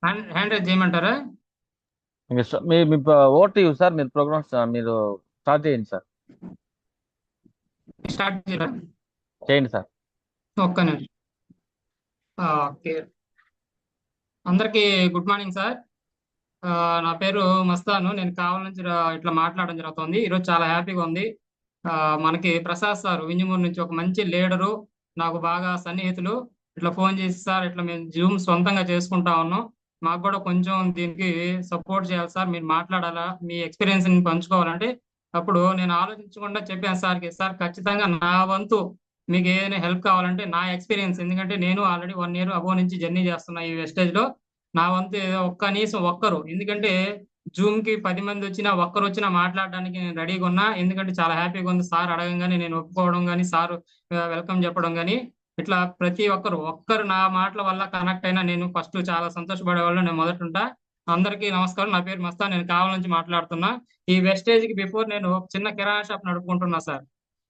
Hand raise చేయమంటారా? ఇంకా మీ మీ vote ఇవ్వు సార్. మీరు ప్రోగ్రామ్స్ మీరు స్టార్ట్ చేయండి సార్. స్టార్ట్ చేయరా? చేయండి సార్. ఒక్క నిమిషం. ఓకే. అందరికీ గుడ్ మార్నింగ్ సార్. ఆ, నా పేరు మస్తాను. నేను కావాల నుంచి ఇట్లా మాట్లాడడం జరుగుతుంది. ఈరోజు చాలా హ్యాపీగా ఉంది. ఆ, మనకి ప్రసాద్ సార్ వింజమూరు నుంచి ఒక మంచి లీడరు, నాకు బాగా సన్నిహితులు. ఇట్లా ఫోన్ చేసి సార్ ఇట్లా మేము జూమ్ సొంతంగా చేసుకుంటా ఉన్నాం, మాకు కూడా కొంచెం దీనికి సపోర్ట్ చేయాలి సార్, మీరు మాట్లాడాలా, మీ ఎక్స్పీరియన్స్ ని పంచుకోవాలంటే అప్పుడు నేను ఆలోచించకుండా చెప్పాను సార్కి, సార్ ఖచ్చితంగా నా వంతు మీకు ఏదైనా హెల్ప్ కావాలంటే నా ఎక్స్పీరియన్స్, ఎందుకంటే నేను ఆల్రెడీ 1 ఇయర్ అబో నుంచి జర్నీ చేస్తున్నా ఈ వెస్టేజ్ లో. నా వంతు ఏదో కనీసం ఒక్కరు, ఎందుకంటే జూమ్ కి 10 మంది వచ్చినా ఒక్కరు వచ్చినా మాట్లాడడానికి నేను రెడీగా ఉన్నా, ఎందుకంటే చాలా హ్యాపీగా ఉంది సార్ అడగంగానే నేను ఒప్పుకోవడం కానీ సార్ వెల్కమ్ చెప్పడం కానీ. ఇట్లా ప్రతి ఒక్కరు నా మాటల వల్ల కనెక్ట్ అయినా నేను ఫస్ట్ చాలా సంతోషపడే వాళ్ళు నేను మొదట ఉంటా. అందరికీ నమస్కారం. నా పేరు మస్తాన్, నేను కావాల నుంచి మాట్లాడుతున్నా. ఈ వెస్టేజ్ కి బిఫోర్ నేను ఒక చిన్న కిరాణా షాప్ నడుపుకుంటున్నా సార్.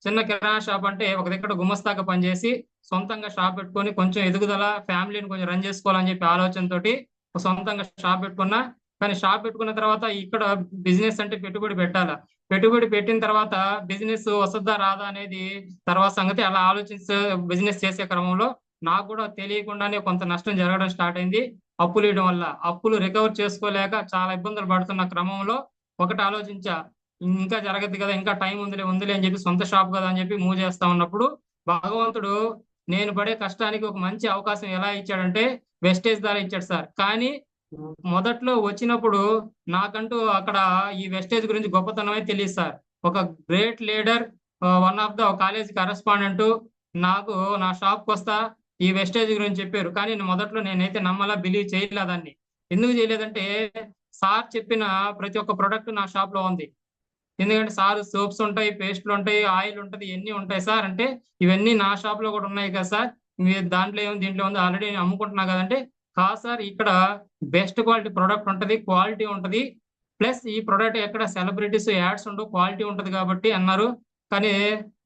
చిన్న కిరాణా షాప్ అంటే ఒక దగ్గర గుమస్తాగా పనిచేసి సొంతంగా షాప్ పెట్టుకొని కొంచెం ఎదుగుదల, ఫ్యామిలీని కొంచెం రన్ చేసుకోవాలని చెప్పి ఆలోచనతోటి సొంతంగా షాప్ పెట్టుకున్నా. కానీ షాప్ పెట్టుకున్న తర్వాత ఇక్కడ బిజినెస్ అంటే పెట్టుబడి పెట్టాలా, పెట్టుబడి పెట్టిన తర్వాత బిజినెస్ వస్తుందా రాదా అనేది తర్వాత సంగతి. అలా ఆలోచించే బిజినెస్ చేసే క్రమంలో నాకు కూడా తెలియకుండానే కొంత నష్టం జరగడం స్టార్ట్ అయింది. అప్పులు ఇవ్వడం వల్ల అప్పులు రికవర్ చేసుకోలేక చాలా ఇబ్బందులు పడుతున్న క్రమంలో ఒకటి ఆలోచించా, ఇంకా జరగదు కదా, ఇంకా టైం ఉందిలే అని చెప్పి, సొంత షాప్ కదా అని చెప్పి మూవ్ చేస్తా ఉన్నప్పుడు భగవంతుడు నేను పడే కష్టానికి ఒక మంచి అవకాశం ఎలా ఇచ్చాడంటే వెస్టేజ్ ద్వారా ఇచ్చాడు సార్. కానీ మొదట్లో వచ్చినప్పుడు నాకంటూ అక్కడ ఈ వెస్టేజ్ గురించి గొప్పతనమే తెలియదు సార్. ఒక great leader, one of the college correspondent నాకు నా షాప్కి వస్తా ఈ వెస్టేజ్ గురించి చెప్పారు. కానీ మొదట్లో నేనైతే నమ్మలా, బిలీవ్ చేయలేదు దాన్ని. ఎందుకు చేయలేదంటే సార్ చెప్పిన ప్రతి ఒక్క ప్రొడక్ట్ నా షాప్ లో ఉంది. ఎందుకంటే సార్ సోప్స్ ఉంటాయి, పేస్ట్లు ఉంటాయి, ఆయిల్ ఉంటుంది, ఇవన్నీ ఉంటాయి సార్ అంటే ఇవన్నీ నా షాప్ లో కూడా ఉన్నాయి కదా సార్, మీరు దాంట్లో ఏముంది దీంట్లో ఉంది ఆల్రెడీ నేను అమ్ముకుంటున్నా కదంటే, కాదు సార్ ఇక్కడ బెస్ట్ క్వాలిటీ ప్రొడక్ట్ ఉంటుంది, క్వాలిటీ ఉంటుంది, ప్లస్ ఈ ప్రొడక్ట్ ఎక్కడ సెలబ్రిటీస్ యాడ్స్ ఉండవు, క్వాలిటీ ఉంటుంది కాబట్టి అన్నారు. కానీ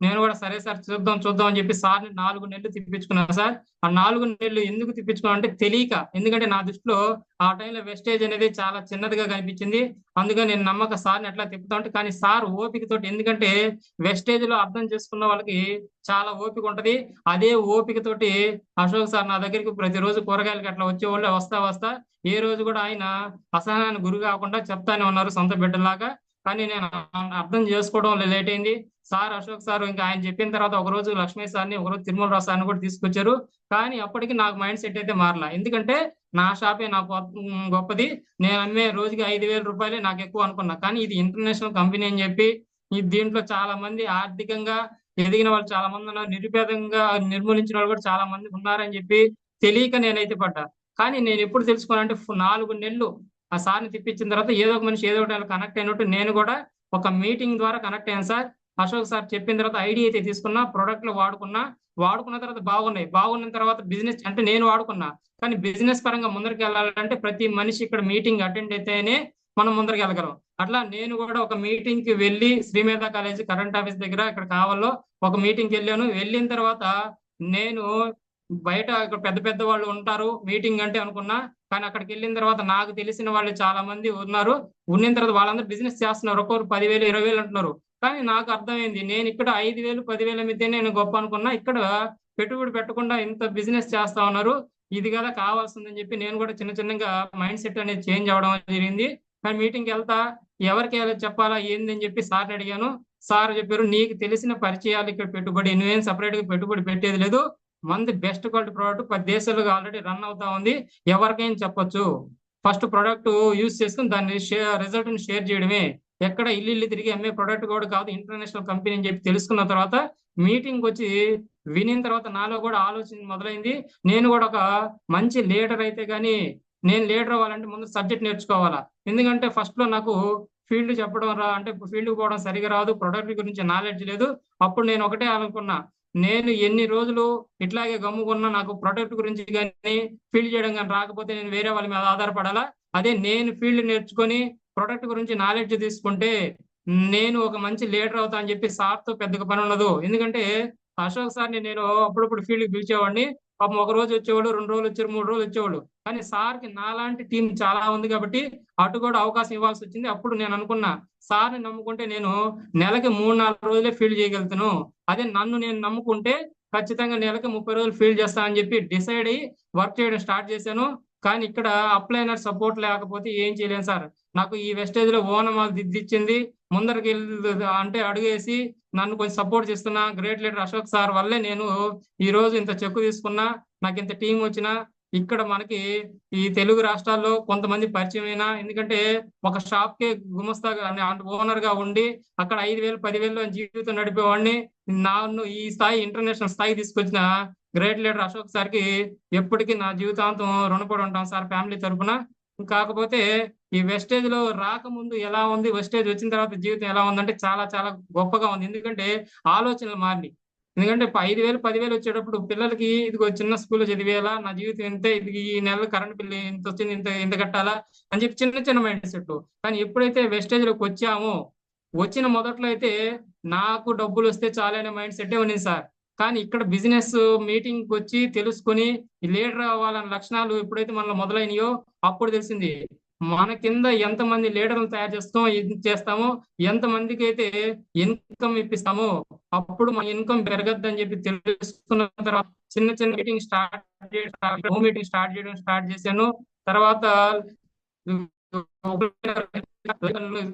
నేను కూడా సరే సార్ చూద్దాం చూద్దాం అని చెప్పి సార్ని 4 నెలలు తిప్పించుకున్నాను సార్. ఆ 4 నెలలు ఎందుకు తిప్పించుకున్నాను అంటే తెలియక, ఎందుకంటే నా దృష్టిలో ఆ టైంలో వెస్టేజ్ అనేది చాలా చిన్నదిగా కనిపించింది. అందుకే నేను నమ్మక సార్ని ఎట్లా తిప్పుతా ఉంటే, కానీ సార్ ఓపిక తోటి, ఎందుకంటే వెస్టేజ్ లో అర్థం చేసుకున్న వాళ్ళకి చాలా ఓపిక ఉంటది. అదే ఓపిక తోటి అశోక్ సార్ నా దగ్గరికి ప్రతిరోజు కూరగాయలకి అట్లా వచ్చేవాళ్ళు, వస్తా వస్తా ఏ రోజు కూడా ఆయన అసహనానికి గురి కాకుండా చెప్తానే ఉన్నారు సొంత బిడ్డలాగా. కానీ నేను అర్థం చేసుకోవడం లేట్ అయింది. సార్ అశోక్ సార్ ఇంకా ఆయన చెప్పిన తర్వాత ఒక రోజు లక్ష్మీ సార్ని, ఒక రోజు తిరుమల రావు సార్ని కూడా తీసుకొచ్చారు. కానీ అప్పటికి నాకు మైండ్ సెట్ అయితే మారలా, ఎందుకంటే నా షాపే నాకు గొప్పది, నేను అమ్మే రోజుకి 5,000 రూపాయలే నాకు ఎక్కువ అనుకున్నా. కానీ ఇది ఇంటర్నేషనల్ కంపెనీ అని చెప్పి, ఈ దీంట్లో చాలా మంది ఆర్థికంగా ఎదిగిన వాళ్ళు చాలా మంది ఉన్నారు, నిరుపేదంగా నిర్మూలించిన వాళ్ళు కూడా చాలా మంది ఉన్నారని చెప్పి తెలియక నేనైతే పడ్డా. కానీ నేను ఎప్పుడు తెలుసుకోవాలంటే 4 నెలలు ఆ సార్ని తిప్పించిన తర్వాత ఏదో ఒక మనిషి ఏదో ఒకటి కనెక్ట్ అయినట్టు నేను కూడా ఒక మీటింగ్ ద్వారా కనెక్ట్ అయ్యాను సార్. అశోక్ సార్ చెప్పిన తర్వాత ఐడియా అయితే తీసుకున్నా, ప్రొడక్ట్లు వాడుకున్నా, వాడుకున్న తర్వాత బాగున్నాయి, బాగున్న తర్వాత బిజినెస్ అంటే నేను వాడుకున్నా. కానీ బిజినెస్ పరంగా ముందరికి వెళ్ళాలంటే ప్రతి మనిషి ఇక్కడ మీటింగ్ అటెండ్ అయితేనే మనం ముందరికి వెళ్ళగలం. అట్లా నేను కూడా ఒక మీటింగ్ కి వెళ్ళి శ్రీమేధ కాలేజ్ కరెంట్ ఆఫీస్ దగ్గర ఇక్కడ కావాలో ఒక మీటింగ్కి వెళ్ళాను. వెళ్ళిన తర్వాత నేను బయట ఇక్కడ పెద్ద పెద్ద వాళ్ళు ఉంటారు మీటింగ్ అంటే అనుకున్నా. కానీ అక్కడికి వెళ్ళిన తర్వాత నాకు తెలిసిన వాళ్ళు చాలా మంది ఉన్నారు. ఉన్న తర్వాత వాళ్ళందరూ బిజినెస్ చేస్తున్నారు, ఒక్కొక్కరు 10,000 20,000 అంటున్నారు. కానీ నాకు అర్థమైంది నేను ఇక్కడ 5,000 10,000 అమ్మితే నేను గొప్ప అనుకున్నా, ఇక్కడ పెట్టుబడి పెట్టకుండా ఇంత బిజినెస్ చేస్తా ఉన్నారు, ఇది కదా కావాల్సిందని చెప్పి నేను కూడా చిన్న చిన్నగా మైండ్ సెట్ అనేది చేంజ్ అవడం జరిగింది. కానీ మీటింగ్కి వెళ్తా ఎవరికి చెప్పాలా ఏంది అని చెప్పి సార్ని అడిగాను. సార్ చెప్పారు నీకు తెలిసిన పరిచయాలు ఇక్కడ పెట్టుబడి, నువ్వేం సపరేట్ గా పెట్టుబడి పెట్టేది లేదు, మంది బెస్ట్ క్వాలిటీ ప్రోడక్ట్ 10 దేశాలుగా ఆల్రెడీ రన్ అవుతా ఉంది, ఎవరికైనా చెప్పొచ్చు, ఫస్ట్ ప్రోడక్ట్ యూజ్ చేసుకుని దాన్ని రిజల్ట్ ని షేర్ చేయడమే, ఎక్కడ ఇల్లు తిరిగి అమ్మే ప్రోడక్ట్ కూడా కాదు, ఇంటర్నేషనల్ కంపెనీ అని చెప్పి తెలుసుకున్న తర్వాత మీటింగ్ వచ్చి వినిన తర్వాత నాలో కూడా ఆలోచన మొదలైంది. నేను కూడా ఒక మంచి లీడర్ అయితే గానీ, నేను లీడర్ అవ్వాలంటే ముందు సబ్జెక్ట్ నేర్చుకోవాలా. ఎందుకంటే ఫస్ట్ లో నాకు ఫీల్డ్ చెప్పడం అంటే ఫీల్డ్ పోవడం సరిగా రాదు, ప్రొడక్ట్ గురించి నాలెడ్జ్ లేదు. అప్పుడు నేను ఒకటే అనుకున్నా, నేను ఎన్ని రోజులు ఇట్లాగే గమ్ముకున్నా నాకు ప్రొడక్ట్ గురించి కానీ ఫీల్డ్ చేయడం కానీ రాకపోతే నేను వేరే వాళ్ళ మీద ఆధారపడాలా. అదే నేను ఫీల్డ్ నేర్చుకొని ప్రొడక్ట్ గురించి నాలెడ్జ్ తీసుకుంటే నేను ఒక మంచి లీడర్ అవుతా అని చెప్పి సార్తో పెద్దగా పని ఉండదు. ఎందుకంటే అశోక్ సార్ని నేను అప్పుడప్పుడు ఫీల్డ్కి పిలిచేవాడిని. పాపం ఒక రోజు వచ్చేవాడు, 2 రోజులు వచ్చారు, 3 రోజులు వచ్చేవాడు. కానీ సార్కి నాలాంటి టీం చాలా ఉంది కాబట్టి అటు కూడా అవకాశం ఇవ్వాల్సి వచ్చింది. అప్పుడు నేను అనుకున్నా, సార్ని నమ్ముకుంటే నేను నెలకి 3-4 రోజులే ఫీల్డ్ చేయగలుగుతాను. అదే నన్ను నేను నమ్ముకుంటే ఖచ్చితంగా నెలకి 30 రోజులు ఫీల్డ్ చేస్తా అని చెప్పి డిసైడ్ అయ్యి వర్క్ చేయడం స్టార్ట్ చేశాను. కానీ ఇక్కడ అప్లైనర్ సపోర్ట్ లేకపోతే ఏం చేయలేను సార్. నాకు ఈ వెస్టేజ్ లో ఓనమాలు దిద్దిచ్చింది, ముందరికి అంటే అడుగేసి నన్ను కొంచెం సపోర్ట్ చేస్తున్న గ్రేట్ లీడర్ అశోక్ సార్ వల్లే నేను ఈ రోజు ఇంత చెక్కు తీసుకున్నా, నాకు ఇంత టీం వచ్చినా. ఇక్కడ మనకి ఈ తెలుగు రాష్ట్రాల్లో కొంతమంది పరిచయం అయినా, ఎందుకంటే ఒక షాప్ కే గుమస్తాగా ఓనర్ గా ఉండి అక్కడ 5,000-10,000 జీవితం నడిపేవాడిని. నన్ను ఈ స్థాయి ఇంటర్నేషనల్ స్థాయి తీసుకొచ్చిన గ్రేట్ లీడర్ అశోక్ సార్ కి ఎప్పటికీ నా జీవితాంతం రుణపడి ఉంటాం సార్, ఫ్యామిలీ తరఫున. కాకపోతే ఈ వెస్టేజ్ లో రాకముందు ఎలా ఉంది, వెస్టేజ్ వచ్చిన తర్వాత జీవితం ఎలా ఉందంటే చాలా చాలా గొప్పగా ఉంది. ఎందుకంటే ఆలోచనలు మారినాయి. ఎందుకంటే 5,000-10,000 వచ్చేటప్పుడు పిల్లలకి ఇదిగో చిన్న స్కూల్లో చదివేలా, నా జీవితం ఇంతే, ఇది ఈ నెల కరెంట్ బిల్లు ఇంత వచ్చింది, ఇంత ఇంత కట్టాలా అని చెప్పి చిన్న చిన్న మైండ్ సెట్. కానీ ఎప్పుడైతే వెస్టేజ్ లోకి వచ్చామో, వచ్చిన మొదట్లో అయితే నాకు డబ్బులు వస్తే చాలనే మైండ్ సెట్ ఉన్నింది సార్. కానీ ఇక్కడ బిజినెస్ మీటింగ్ వచ్చి తెలుసుకుని లీడర్ అవ్వాలన్న లక్షణాలు ఎప్పుడైతే మనలో మొదలైనయో అప్పుడు తెలిసింది, మన కింద ఎంతమంది లీడర్లు తయారు చేస్తామో, ఎంతమందికి అయితే ఇన్కమ్ ఇప్పిస్తామో అప్పుడు మన ఇన్కమ్ పెరగద్దని చెప్పి తెలుసుకున్న తర్వాత చిన్న చిన్న మీటింగ్ స్టార్ట్ చేయడం స్టార్ట్ చేశాను. తర్వాత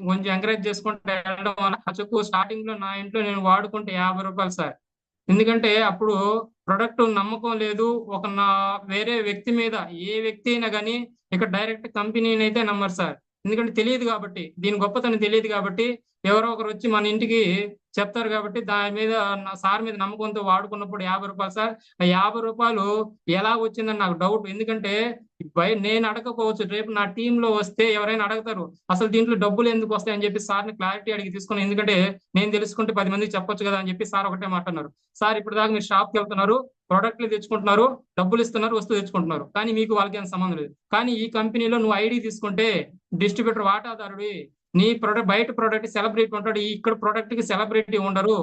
కొంచెం ఎంకరేజ్ చేసుకుంటే వెళ్ళడం వల్ల చెక్కు స్టార్టింగ్ లో నా ఇంట్లో నేను వాడుకుంటే 50 రూపాయలు సార్. ఎందుకంటే అప్పుడు ప్రొడక్ట్ నమ్మకం లేదు, ఒక వేరే వ్యక్తి మీద, ఏ వ్యక్తి అయినా కానీ ఇక్కడ డైరెక్ట్ కంపెనీని అయితే నమ్మరు సార్. ఎందుకంటే తెలియదు కాబట్టి, దీని గొప్పతనం తెలియదు కాబట్టి, ఎవరో ఒకరు వచ్చి మన ఇంటికి చెప్తారు కాబట్టి దాని మీద సార్ మీద నమ్మకంతో వాడుకున్నప్పుడు 50 రూపాయలు సార్. ఆ 50 రూపాయలు ఎలా వచ్చిందని నాకు డౌట్. ఎందుకంటే నేను అడగకపోవచ్చు, రేపు నా టీంలో వస్తే ఎవరైనా అడుగుతారు అసలు దీంట్లో డబ్బులు ఎందుకు వస్తాయి అని చెప్పి సార్ని క్లారిటీ అడిగి తీసుకున్నాను. ఎందుకంటే నేను తెలుసుకుంటే 10 మందికి చెప్పొచ్చు కదా అని చెప్పి సార్ ఒకటే మాట అన్నారు, సార్ ఇప్పుడు దాకా మీరు షాప్కి వెళ్తున్నారు, ప్రొడక్ట్లు తెచ్చుకుంటున్నారు, డబ్బులు ఇస్తున్నారు, వస్తువు తెచ్చుకుంటున్నారు, కానీ మీకు వాళ్ళకి ఏం సంబంధం లేదు. కానీ ఈ కంపెనీలో నువ్వు ఐడి తీసుకుంటే డిస్ట్రిబ్యూటర్ వాటాదారుడి, నీ ప్రొడక్ట్ బయట ప్రొడక్ట్ సెలబ్రిటీ ఉంటాడు, ఇక్కడ ప్రొడక్ట్ కి సెలబ్రిటీ ఉండరు,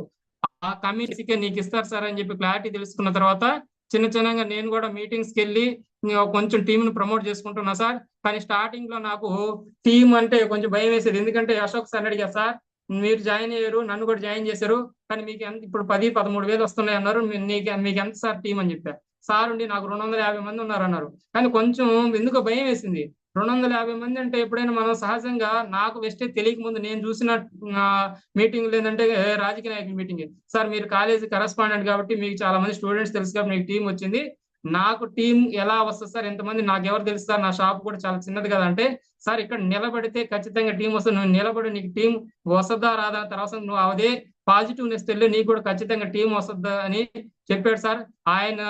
ఆ కమ్యూనిటీకే నీకు ఇస్తారు సార్ అని చెప్పి క్లారిటీ తెలుసుకున్న తర్వాత చిన్న చిన్నగా నేను కూడా మీటింగ్స్కి వెళ్ళి కొంచెం టీంను ప్రమోట్ చేసుకుంటున్నా సార్. కానీ స్టార్టింగ్ లో నాకు టీం అంటే కొంచెం భయం వేసేది. ఎందుకంటే అశోక్ సార్ అడిగా, సార్ మీరు జాయిన్ అయ్యారు, నన్ను కూడా జాయిన్ చేశారు, కానీ మీకు ఎంత ఇప్పుడు 10-13 వేలు వస్తున్నాయి అన్నారు, మీకు ఎంత సార్ టీం అని చెప్పారు. సార్ ఉండి నాకు 250 మంది ఉన్నారు అన్నారు. కానీ కొంచెం ఎందుకో భయం వేసింది. 250 మంది అంటే ఎప్పుడైనా మనం సహజంగా, నాకు వెస్టేజ్ తెలియక ముందు నేను చూసిన మీటింగ్ ఏంటంటే రాజకీయ నాయకుల మీటింగ్, సార్ మీరు కాలేజీ కరెస్పాండెంట్ కాబట్టి మీకు చాలా మంది స్టూడెంట్స్ తెలుసు కాబట్టి మీకు టీం వచ్చింది, నాకు టీం ఎలా వస్తుంది సార్, ఎంతమంది నాకు ఎవరు తెలుసు సార్, నా షాప్ కూడా చాలా చిన్నది కదా అంటే, సార్ ఇక్కడ నిలబడితే ఖచ్చితంగా టీం వస్తుంది, నువ్వు నిలబడి నీకు టీం వస్తుందా రాదా తర్వాత నువ్వు అదే పాజిటివ్నెస్ తెల్లి నీకు కూడా ఖచ్చితంగా టీం వస్తుందా అని చెప్పాడు సార్. ఆయన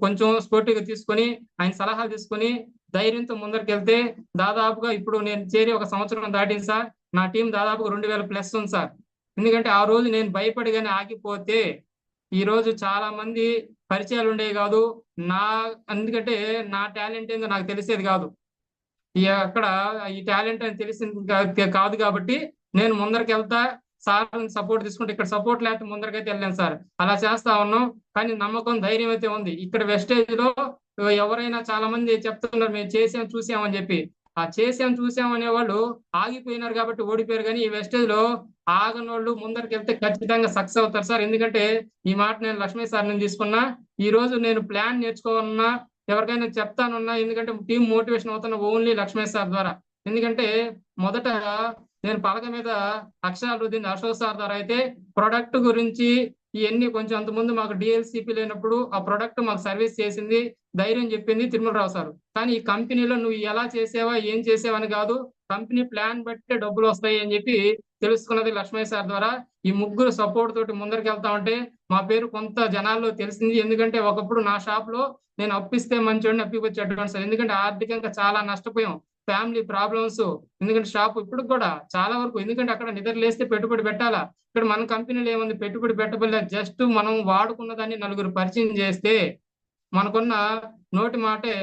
కొంచెం స్పోర్టివ్గా తీసుకొని ఆయన సలహాలు తీసుకొని ధైర్యంతో ముందరికి దాదాపుగా ఇప్పుడు నేను చేరి 1 సంవత్సరం దాటింది సార్. నా టీం దాదాపుగా 2,000+ ఉంది సార్. ఎందుకంటే ఆ రోజు నేను భయపడి కానీ ఆగిపోతే ఈ రోజు చాలా మంది పరిచయాలు ఉండేవి కాదు. నా ఎందుకంటే నా టాలెంట్ ఏందో నాకు తెలిసేది కాదు. అక్కడ ఈ టాలెంట్ అని తెలిసింది కాదు కాబట్టి నేను ముందరికి వెళ్తా, సార్ సపోర్ట్ తీసుకుంటే, ఇక్కడ సపోర్ట్ లేకపోతే ముందరకైతే వెళ్ళాను సార్. అలా చేస్తా ఉన్నాం. కానీ నమ్మకం, ధైర్యం అయితే ఉంది. ఇక్కడ వెస్టేజ్ లో ఎవరైనా చాలా మంది చెప్తున్నారు మేము చేసాం చూసామని చెప్పి, ఆ చేసాం చూసాం అనే వాళ్ళు ఆగిపోయినారు కాబట్టి ఓడిపోయారు. కానీ ఈ వెస్టేజ్ లో ఆగనోళ్ళు ముందరికి వెళ్తే ఖచ్చితంగా సక్సెస్ అవుతారు సార్. ఎందుకంటే ఈ మాట నేను లక్ష్మీ సార్ నుంచి తీసుకున్నా. ఈ రోజు నేను ప్లాన్ నేర్చుకోవాలన్నా, ఎవరికైనా చెప్తానున్నా, ఎందుకంటే టీం మోటివేషన్ అవుతున్న ఓన్లీ లక్ష్మీ సార్ ద్వారా. ఎందుకంటే మొదట నేను పలక మీద అక్షరాలు రుద్దింది అశోక్ సార్ ద్వారా. అయితే ప్రొడక్ట్ గురించి ఇవన్నీ కొంచెం అంతకుముందు మాకు డిఎల్సిపి లేనప్పుడు ఆ ప్రొడక్ట్ మాకు సర్వీస్ చేసింది, ధైర్యం చెప్పింది తిరుమలరావు సార్. కానీ ఈ కంపెనీలో నువ్వు ఎలా చేసావా ఏం చేసావని కాదు, కంపెనీ ప్లాన్ బట్టే డబ్బులు వస్తాయి అని చెప్పి తెలుసుకున్నది లక్ష్మీ సార్ ద్వారా. ఈ ముగ్గురు సపోర్ట్ తోటి ముందరికి వెళ్తా ఉంటే మా పేరు కొంత జనాల్లో తెలిసింది. ఎందుకంటే ఒకప్పుడు నా షాప్ లో నేను అప్పిస్తే మంచోడిని అప్పికొచ్చి అడ్వాన్స్, ఎందుకంటే ఆర్థికంగా చాలా నష్టపోయాం, ఫ్యామిలీ ప్రాబ్లమ్స్. ఎందుకంటే షాప్ ఇప్పుడు కూడా చాలా వరకు, ఎందుకంటే అక్కడ నిద్ర లేస్తే పెట్టుబడి పెట్టాలా, ఇక్కడ మన కంపెనీలో ఏముంది పెట్టుబడి పెట్టబోలే, జస్ట్ మనం వాడుకున్న దాన్ని నలుగురు పరిచయం చేస్తే మనకున్న నోటి మాటే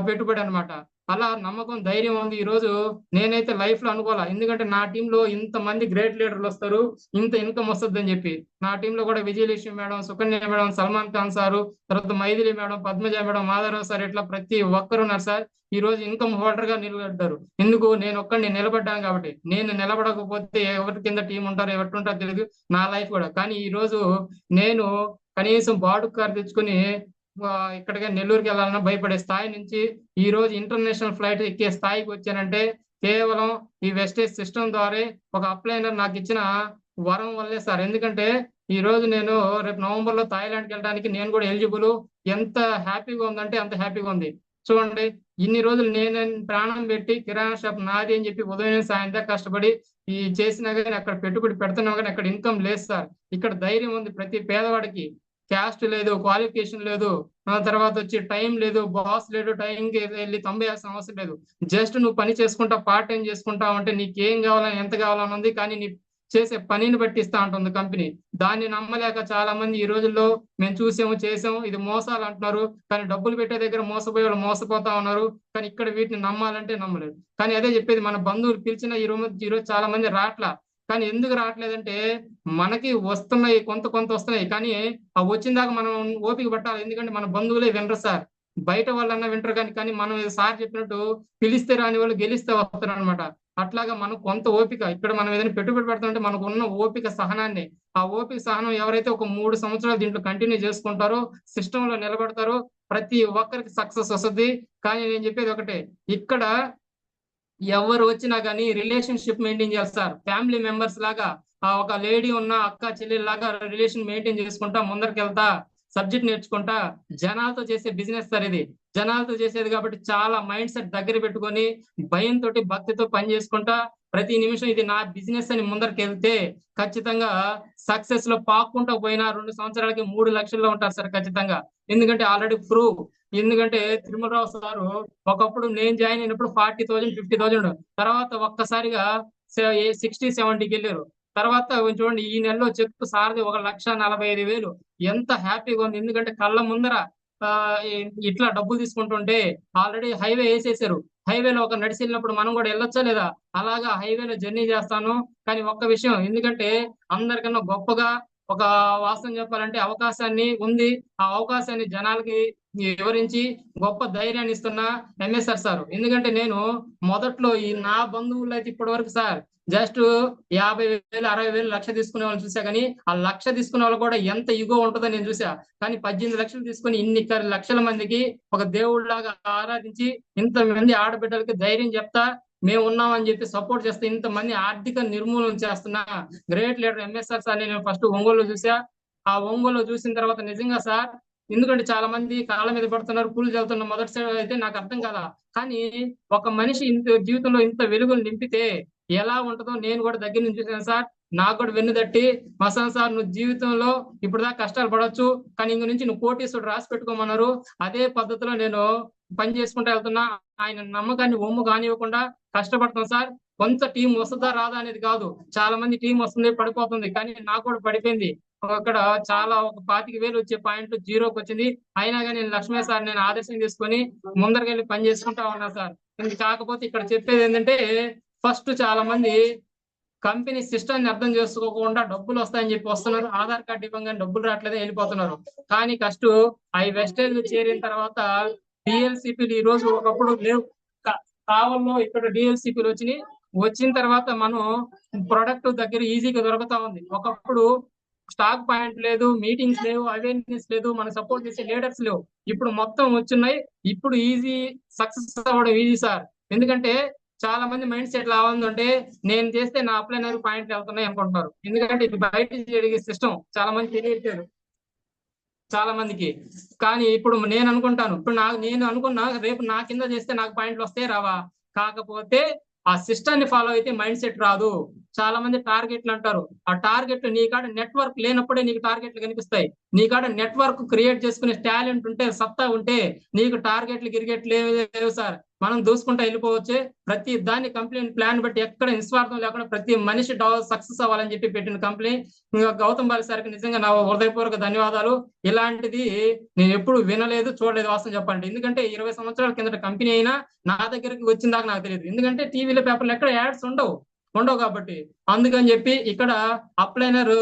పెట్టుబడి అన్నమాట. అలా నమ్మకం ధైర్యం ఉంది. ఈ రోజు నేనైతే లైఫ్ లో అనుకోవాలా, ఎందుకంటే నా టీంలో ఇంతమంది గ్రేట్ లీడర్లు వస్తారు, ఇంత ఇన్కమ్ వస్తుంది అని చెప్పి. నా టీంలో కూడా Vijayalakshmi madam, Sukanya madam, Salman Khan sir, తర్వాత Maithili madam, Padmaja madam, Madhavarao sir, ఇట్లా ప్రతి ఒక్కరు ఉన్నారు సార్. ఈ రోజు ఇన్కమ్ హోల్డర్ గా నిలబడ్డారు. ఎందుకు? నేను ఒక్కడిని నిలబడ్డాను కాబట్టి. నేను నిలబడకపోతే ఎవరి కింద టీం ఉంటారో ఎవరి ఉంటారో తెలియదు, నా లైఫ్ కూడా. కానీ ఈ రోజు నేను కనీసం బాడు కార్ తెచ్చుకుని ఇక్కడికి నెల్లూరుకి వెళ్ళాలన్నా భయపడే స్థాయి నుంచి ఈ రోజు ఇంటర్నేషనల్ ఫ్లైట్ ఎక్కే స్థాయికి వచ్చానంటే కేవలం ఈ వెస్టేజ్ సిస్టమ్ ద్వారా ఒక అప్లైనర్ నాకు ఇచ్చిన వరం వల్లే సార్. ఎందుకంటే ఈ రోజు నేను రేపు నవంబర్ లో థాయిలాండ్కి వెళ్ళడానికి నేను కూడా ఎలిజిబుల్. ఎంత హ్యాపీగా ఉందంటే అంత హ్యాపీగా ఉంది. చూడండి, ఇన్ని రోజులు నేను ప్రాణం పెట్టి కిరాణా షాప్ నాది అని చెప్పి ఉదయం సాయంత్రం కష్టపడి ఈ చేసినా కానీ అక్కడ పెట్టుబడి పెడుతున్నా కానీ అక్కడ ఇన్కమ్ లేదు సార్. ఇక్కడ ధైర్యం ఉంది ప్రతి పేదవాడికి. క్యాస్ట్ లేదు, క్వాలిఫికేషన్ లేదు, తర్వాత వచ్చి టైం లేదు, బాస్ లేడు, టైంకి వెళ్ళి తంబేయాల్సిన అవసరం లేదు. జస్ట్ నువ్వు పని చేసుకుంటా, పార్ట్ టైం చేసుకుంటావు అంటే నీకేం కావాలని ఎంత కావాలని ఉంది, కానీ నీ చేసే పనిని బట్టి ఇస్తా ఉంటుంది కంపెనీ. దాన్ని నమ్మలేక చాలా మంది ఈ రోజుల్లో మేము చూసాము చేసాము ఇది మోసాలు అంటున్నారు, కానీ డబ్బులు పెట్టే దగ్గర మోసపోయే వాళ్ళు మోసపోతా ఉన్నారు. కానీ ఇక్కడ వీటిని నమ్మాలంటే నమ్మలేదు. కానీ అదే చెప్పేది, మన బంధువులు పిలిచిన ఈరోజు చాలా మంది రాట్లా. కానీ ఎందుకు రావట్లేదంటే మనకి వస్తున్నాయి, కొంత కొంత వస్తున్నాయి, కానీ ఆ వచ్చిన దాకా మనం ఓపిక పట్టాలి. ఎందుకంటే మన బంధువులే వినరు సార్. బయట వాళ్ళన్నా వింటారు, కానీ మనం సార్ చెప్పినట్టు పిలిస్తే రాని వాళ్ళు గెలిస్తే వస్తారు అనమాట. అట్లాగా మనం కొంత ఓపిక, ఇక్కడ మనం ఏదైనా పెట్టుబడి పెడుతుంటే మనకు ఉన్న ఓపిక సహనాన్ని, ఆ ఓపిక సహనం ఎవరైతే ఒక 3 సంవత్సరాలు దీంట్లో కంటిన్యూ చేసుకుంటారో, సిస్టమ్ లో నిలబడతారో ప్రతి ఒక్కరికి సక్సెస్ వస్తుంది. కానీ నేను చెప్పేది ఒకటే, ఇక్కడ ఎవరు వచ్చినా కానీ రిలేషన్షిప్ మెయింటైన్ చేస్తారు సార్. ఫ్యామిలీ మెంబర్స్ లాగా ఒక లేడీ ఉన్న అక్క చెల్లెలు లాగా రిలేషన్ మెయింటైన్ చేసుకుంటా ముందరికి వెళ్తా, సబ్జెక్ట్ నేర్చుకుంటా. జనాలతో చేసే బిజినెస్ సార్ ఇది. జనాలతో చేసేది కాబట్టి చాలా మైండ్ సెట్ దగ్గర పెట్టుకొని భయంతో భక్తితో పని చేసుకుంటా ప్రతి నిమిషం ఇది నా బిజినెస్ అని ముందరికి వెళ్తే ఖచ్చితంగా సక్సెస్ లో పాక్కుంటూ పోయినా 2 సంవత్సరాలకి 3 లక్షల్లో ఉంటారు సార్ ఖచ్చితంగా. ఎందుకంటే ఆల్రెడీ ప్రూవ్. ఎందుకంటే తిరుమలరావు సారు ఒకప్పుడు నేను జాయిన్ అయినప్పుడు 40,000 50,000, తర్వాత ఒక్కసారిగా 60-70కి వెళ్ళారు. తర్వాత చూడండి ఈ నెలలో చెక్ సార్ది 1,45,000. ఎంత హ్యాపీగా ఉంది, ఎందుకంటే కళ్ళ ముందర ఆ ఇట్లా డబ్బులు తీసుకుంటుంటే ఆల్రెడీ హైవే వేసేసారు. హైవేలో ఒక నడిచి వెళ్ళినప్పుడు మనం కూడా వెళ్ళొచ్చా లేదా? అలాగా హైవేలో జర్నీ చేస్తాను. కానీ ఒక్క విషయం, ఎందుకంటే అందరికన్నా గొప్పగా ఒక వాస్తవం చెప్పాలంటే అవకాశాన్ని ఉంది, ఆ అవకాశాన్ని జనాలకి వివరించి గొప్ప ధైర్యాన్ని ఇస్తున్న ఎంఎస్ఆర్ సార్. ఎందుకంటే నేను మొదట్లో ఈ నా బంధువులు అయితే ఇప్పటి వరకు సార్ జస్ట్ 50,000 60,000 లక్ష తీసుకునే వాళ్ళని చూసా, కానీ ఆ లక్ష తీసుకునే వాళ్ళు కూడా ఎంత ఇగో ఉంటుందో నేను చూసా. కానీ 18 లక్షలు తీసుకుని ఇన్ని లక్షల మందికి ఒక దేవుడిలాగా ఆరాధించి ఇంతమంది ఆడబిడ్డలకి ధైర్యం చెప్తా మేము ఉన్నామని చెప్పి సపోర్ట్ చేస్తే ఇంతమంది ఆర్థిక నిర్మూలన చేస్తున్న గ్రేట్ లీడర్ ఎంఎస్ఆర్ సార్ నేను ఫస్ట్ ఒంగోలులో చూసా. ఆ ఒంగోలులో చూసిన తర్వాత నిజంగా సార్, ఎందుకంటే చాలా మంది కాళ్ళ మీద పడుతున్నారు, పూలు చల్లుతున్న మొదటిసారి అయితే నాకు అర్థం కాదా. కానీ ఒక మనిషి ఇంత జీవితంలో ఇంత వెలుగులు నింపితే ఎలా ఉంటుందో నేను కూడా దగ్గర నుంచి చూసాను సార్. నాకు కూడా వెన్ను తట్టి, మసాన్ సార్ నువ్వు జీవితంలో ఇప్పుడు దాకా కష్టాలు పడవచ్చు, కానీ ఇంక నుంచి నువ్వు కోటీశ్వరుడు రాసి పెట్టుకోమన్నారు. అదే పద్ధతిలో నేను పని చేసుకుంటూ వెళ్తున్నా. ఆయన నమ్మకాన్ని ఒమ్ము కానివ్వకుండా కష్టపడతాం సార్. కొంత టీం వస్తుందా రాదా అనేది కాదు, చాలా మంది టీం వస్తుంది పడిపోతుంది, కానీ నాకు కూడా పడిపోయింది. అక్కడ చాలా ఒక 25,000 వచ్చే పాయింట్ జీరోకి వచ్చింది. అయినా కానీ నేను లక్ష్మీ సార్ నేను ఆదర్శం తీసుకొని ముందరకెళ్ళి పని చేసుకుంటా ఉన్నా సార్. ఇది కాకపోతే ఇక్కడ చెప్పేది ఏంటంటే ఫస్ట్ చాలా మంది కంపెనీ సిస్టమ్ ని అర్థం చేసుకోకుండా డబ్బులు వస్తాయని చెప్పి వస్తున్నారు, ఆధార్ కార్డు ఇవ్వగానే డబ్బులు రావట్లేదు వెళ్ళిపోతున్నారు. కానీ కష్ట అవి వెస్టేజ్ చేరిన తర్వాత డిఎల్సిపిలు ఈ రోజు ఒకప్పుడు లేవు. కావల్లో ఇక్కడ డిఎల్సిపిలు వచ్చిన తర్వాత మనం ప్రొడక్ట్ దగ్గర ఈజీగా దొరుకుతా ఉంది. ఒకప్పుడు స్టాక్ పాయింట్ లేదు, మీటింగ్స్ లేవు, అవేర్నెస్ లేదు, మన సపోర్ట్ చేసే లీడర్స్ లేవు. ఇప్పుడు మొత్తం వచ్చున్నాయి. ఇప్పుడు ఈజీ సక్సెస్ అవ్వడం ఈజీ సార్. ఎందుకంటే చాలా మంది మైండ్ సెట్ ఎలా ఉందంటే నేను చేస్తే నా అప్లైనర్ పాయింట్లు వెళ్తున్నాయి అనుకుంటున్నారు. ఎందుకంటే ఇది బయట జరిగే సిస్టమ్ చాలా మంది తెలియట్లేదు చాలా మందికి. కానీ ఇప్పుడు నేను అనుకుంటాను, ఇప్పుడు నేను అనుకున్నా రేపు నా కింద చేస్తే నాకు పాయింట్లు వస్తే రావా, కాకపోతే ఆ సిస్టమ్ ని ఫాలో అయితే మైండ్ సెట్ రాదు. చాలా మంది టార్గెట్లు అంటారు, ఆ టార్గెట్లు నీ కాడ నెట్వర్క్ లేనప్పుడే నీకు టార్గెట్లు కనిపిస్తాయి. నీ కాడ నెట్వర్క్ క్రియేట్ చేసుకునే టాలెంట్ ఉంటే, సత్తా ఉంటే నీకు టార్గెట్లు గిరిగెట్లు లేవు సార్. మనం దూసుకుంటా వెళ్ళిపోవచ్చే. ప్రతి దాన్ని కంపెనీ ప్లాన్ బట్టి ఎక్కడ నిస్వార్థం లేకుండా ప్రతి మనిషి సక్సెస్ అవ్వాలని చెప్పి పెట్టిన కంపెనీ గౌతమ్ బాలి సార్కి నిజంగా నా హృదయపూర్వక ధన్యవాదాలు. ఇలాంటిది నేను ఎప్పుడు వినలేదు, చూడలేదు వాస్తవం చెప్పాలంటే. ఎందుకంటే 20 సంవత్సరాల కిందట కంపెనీ అయినా నా దగ్గరికి వచ్చిందాక నాకు తెలియదు. ఎందుకంటే టీవీలో పేపర్లు ఎక్కడ యాడ్స్ ఉండవు కాబట్టి. అందుకని చెప్పి ఇక్కడ అప్లైనర్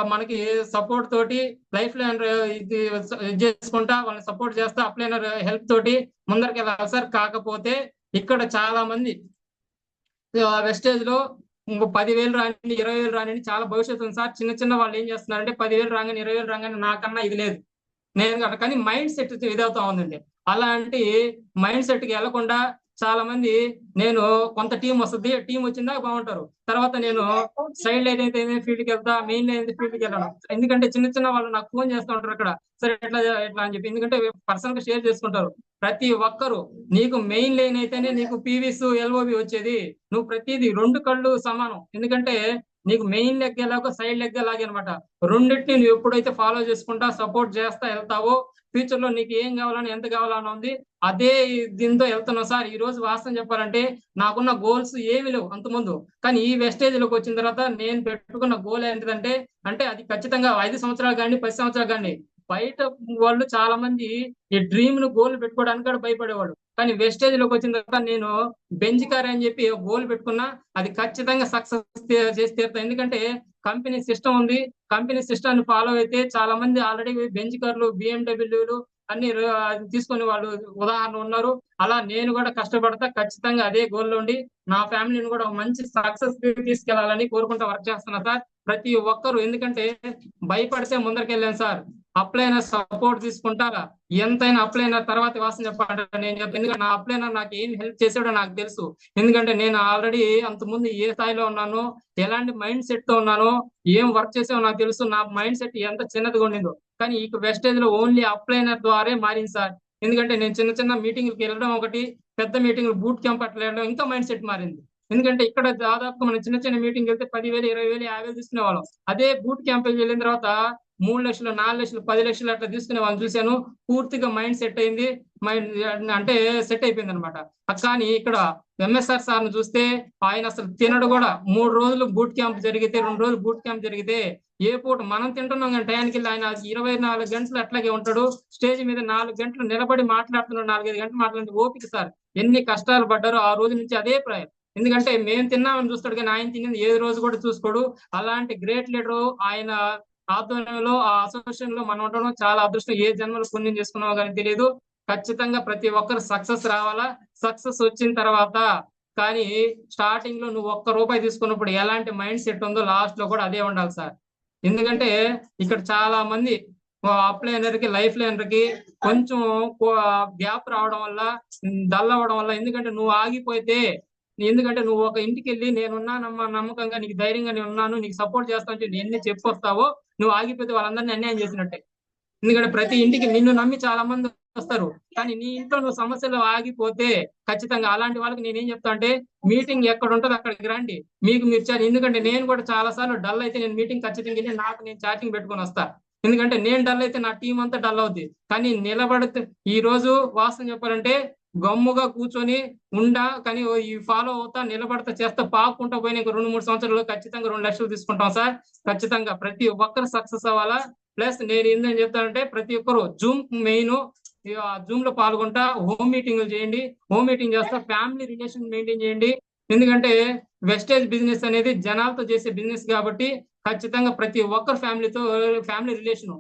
మనకి సపోర్ట్ తోటి లైఫ్ లైన్ ఇది చేసుకుంటా వాళ్ళని సపోర్ట్ చేస్తా అప్లైనర్ హెల్ప్ తోటి ముందరికి వెళ్ళాలి సార్. కాకపోతే ఇక్కడ చాలా మంది వెస్టేజ్ లో 10,000 రాని 20,000 రాని చాలా భవిష్యత్తు ఉంది సార్. చిన్న చిన్న వాళ్ళు ఏం చేస్తున్నారంటే 10,000 రాగానే 20,000 రాగానే నాకన్నా ఇది లేదు నేను కదా, కానీ మైండ్ సెట్ ఇదవుతా ఉందండి. అలాంటి మైండ్ సెట్ కి వెళ్లకుండా చాలా మంది నేను కొంత టీం వస్తుంది, టీం వచ్చిందా బాగుంటారు, తర్వాత నేను సైడ్ లైన్ అయితే ఫీల్డ్ కి వెళ్తా, మెయిన్ లైన్ అయితే ఫీల్డ్ కి వెళ్ళను. ఎందుకంటే చిన్న చిన్న వాళ్ళు నాకు ఫోన్ చేస్తూ ఉంటారు అక్కడ, సరే ఎట్లా ఎట్లా అని చెప్పి. ఎందుకంటే పర్సనల్ గా షేర్ చేసుకుంటారు. ప్రతి ఒక్కరు నీకు మెయిన్ లైన్ అయితేనే నీకు పీవీస్ ఎల్ఓబి వచ్చేది. నువ్వు ప్రతిదీ 2 కళ్ళు సమానం. ఎందుకంటే నీకు మెయిన్ లెగ్ ఎలాగో సైడ్ లెగ్ అలాగే అనమాట. రెండింటిని నువ్వు ఎప్పుడైతే ఫాలో చేసుకుంటా సపోర్ట్ చేస్తా వెళ్తావో ఫ్యూచర్ లో నీకు ఏం కావాలని ఎంత కావాలని ఉంది అదే దీంతో వెళ్తున్నావు సార్. ఈ రోజు వాస్తవం చెప్పాలంటే నాకున్న గోల్స్ ఏమి లేవు అంత ముందు, కానీ ఈ వెస్టేజ్ లోకి వచ్చిన తర్వాత నేను పెట్టుకున్న గోల్ ఏంటిదంటే అది ఖచ్చితంగా 5 సంవత్సరాలు కానీ 10 సంవత్సరాలు కానీ. బయట వాళ్ళు చాలా మంది ఈ డ్రీమ్ ను గోల్ పెట్టుకోవడానికి కూడా భయపడేవాడు, కానీ వెస్టేజ్ లోకి వచ్చిన తర్వాత నేను బెంజ్ కార్ అని చెప్పి గోల్ పెట్టుకున్నా, అది ఖచ్చితంగా సక్సెస్ చేసి తీరుతా. ఎందుకంటే కంపెనీ సిస్టమ్ ఉంది, కంపెనీ సిస్టమ్ ఫాలో అయితే చాలా మంది ఆల్రెడీ బెంజ్ కార్లు బిఎండబ్ల్యూలు అన్ని తీసుకొని వాళ్ళు ఉదాహరణ ఉన్నారు. అలా నేను కూడా కష్టపడతా, ఖచ్చితంగా అదే గోల్ ఉండి నా ఫ్యామిలీని కూడా మంచి సక్సెస్ తీసుకెళ్లాలని కోరుకుంటా వర్క్ చేస్తున్నా సార్. ప్రతి ఒక్కరు ఎందుకంటే భయపడితే ముందరికెళ్ళాను సార్. అప్లైనర్ సపోర్ట్ తీసుకుంటా ఎంతైనా అప్లైనర్ తర్వాత వాసన చెప్పాలంటే నేను చెప్తాను. ఎందుకంటే నా అప్లైనర్ నాకు ఏం హెల్ప్ చేసాడో నాకు తెలుసు. ఎందుకంటే నేను ఆల్రెడీ అంతకుముందు ఏ స్థాయిలో ఉన్నానో, ఎలాంటి మైండ్ సెట్ తో ఉన్నానో, ఏం వర్క్ చేసావో నాకు తెలుసు. నా మైండ్ సెట్ ఎంత చిన్నదిగా ఉండిందో, కానీ ఈ వెస్టేజ్ లో ఓన్లీ అప్లైనర్ ద్వారా మారింది సార్. ఎందుకంటే నేను చిన్న చిన్న మీటింగ్కి వెళ్ళడం ఒకటి, పెద్ద మీటింగ్ బూట్ క్యాంప్ అట్లా వెళ్ళడం ఇంకా మైండ్ సెట్ మారింది. ఎందుకంటే ఇక్కడ దాదాపు మనం చిన్న చిన్న మీటింగ్ వెళ్తే 10,000 20,000 50,000 తీసుకునే వాళ్ళం. అదే బూట్ క్యాంప్ వెళ్ళిన తర్వాత 3 లక్షలు 4 లక్షలు 10 లక్షలు అట్లా తీసుకునే వాళ్ళని చూశాను. పూర్తిగా మైండ్ సెట్ అయింది, మైండ్ అంటే సెట్ అయిపోయింది అనమాట. కానీ ఇక్కడ ఎంఎస్ఆర్ సార్ ను చూస్తే ఆయన అసలు తినడు కూడా. 3 రోజులు బూట్ క్యాంప్ జరిగితే 2 రోజులు బూట్ క్యాంప్ జరిగితే ఏ పూట మనం తింటున్నాం కానీ టయానికి వెళ్ళి ఆయన 24 గంటలు అట్లాగే ఉంటాడు. స్టేజ్ మీద 4 గంటలు నిలబడి మాట్లాడుతున్నాడు, 4-5 గంటలు మాట్లాడే ఓపిక సార్. ఎన్ని కష్టాలు పడ్డారో ఆ రోజు నుంచి అదే ప్రాయం. ఎందుకంటే మేము తిన్నామని చూస్తాడు కానీ ఆయన తినేది ఏ రోజు కూడా చూసుకోడు. అలాంటి గ్రేట్ లీడర్ ఆయన ఆధ్వర్యంలో ఆ అసోసియేషన్ లో మనం ఉండడం చాలా అదృష్టం. ఏ జన్మలో పుణ్యం చేసుకున్నామో కానీ తెలియదు. ఖచ్చితంగా ప్రతి ఒక్కరు సక్సెస్ రావాలా. సక్సెస్ వచ్చిన తర్వాత కానీ స్టార్టింగ్ లో నువ్వు ₹1 తీసుకున్నప్పుడు ఎలాంటి మైండ్ సెట్ ఉందో లాస్ట్ లో కూడా అదే ఉండాలి సార్. ఎందుకంటే ఇక్కడ చాలా మంది అప్లైనర్ కి లైఫ్ లైనర్ కి కొంచెం గ్యాప్ రావడం వల్ల డల్ అవ్వడం వల్ల, ఎందుకంటే నువ్వు ఆగిపోతే, ఎందుకంటే నువ్వు ఒక ఇంటికి వెళ్ళి నేనున్నానమ్మా నమ్మకంగా నీకు ధైర్యంగా నేను ఉన్నాను నీకు సపోర్ట్ చేస్తాను చెప్పి ఎన్ని చెప్పొస్తావో నువ్వు ఆగిపోతే వాళ్ళందరినీ అన్యాయం చేసినట్టే. ఎందుకంటే ప్రతి ఇంటికి నిన్ను నమ్మి చాలా మంది వస్తారు, కానీ నీ ఇంట్లో నువ్వు సమస్యలు ఆగిపోతే ఖచ్చితంగా అలాంటి వాళ్ళకి నేనేం చెప్తా అంటే మీటింగ్ ఎక్కడ ఉంటుందో అక్కడికి రండి, మీకు మీరు ఎందుకంటే నేను కూడా చాలా సార్లు డల్ అయితే నేను మీటింగ్ ఖచ్చితంగా వెళ్ళి నాకు నేను చాటింగ్ పెట్టుకొని వస్తా. ఎందుకంటే నేను డల్ అయితే నా టీం అంతా డల్ అవుద్ది. కానీ నిలబడితే ఈ రోజు వాస్తవం చెప్పాలంటే గమ్ముగా కూర్చొని కానీ ఈ ఫాలో అవుతా నిలబడతా చేస్తా పాకుంటా పోయిన ఇంకో 2-3 సంవత్సరాలు ఖచ్చితంగా 2 లక్షలు తీసుకుంటాం సార్. ఖచ్చితంగా ప్రతి ఒక్కరు సక్సెస్ అవ్వాలా. ప్లస్ నేను ఏంటని చెప్తానంటే ప్రతి ఒక్కరు జూమ్ మెయిన్ జూమ్ లో పాల్గొంటా, హోమ్ మీటింగ్లు చేయండి, హోమ్ మీటింగ్ చేస్తా, ఫ్యామిలీ రిలేషన్ మెయింటైన్ చేయండి. ఎందుకంటే వెస్టేజ్ బిజినెస్ అనేది జనాలతో చేసే బిజినెస్ కాబట్టి ఖచ్చితంగా ప్రతి ఒక్కరు ఫ్యామిలీ రిలేషన్.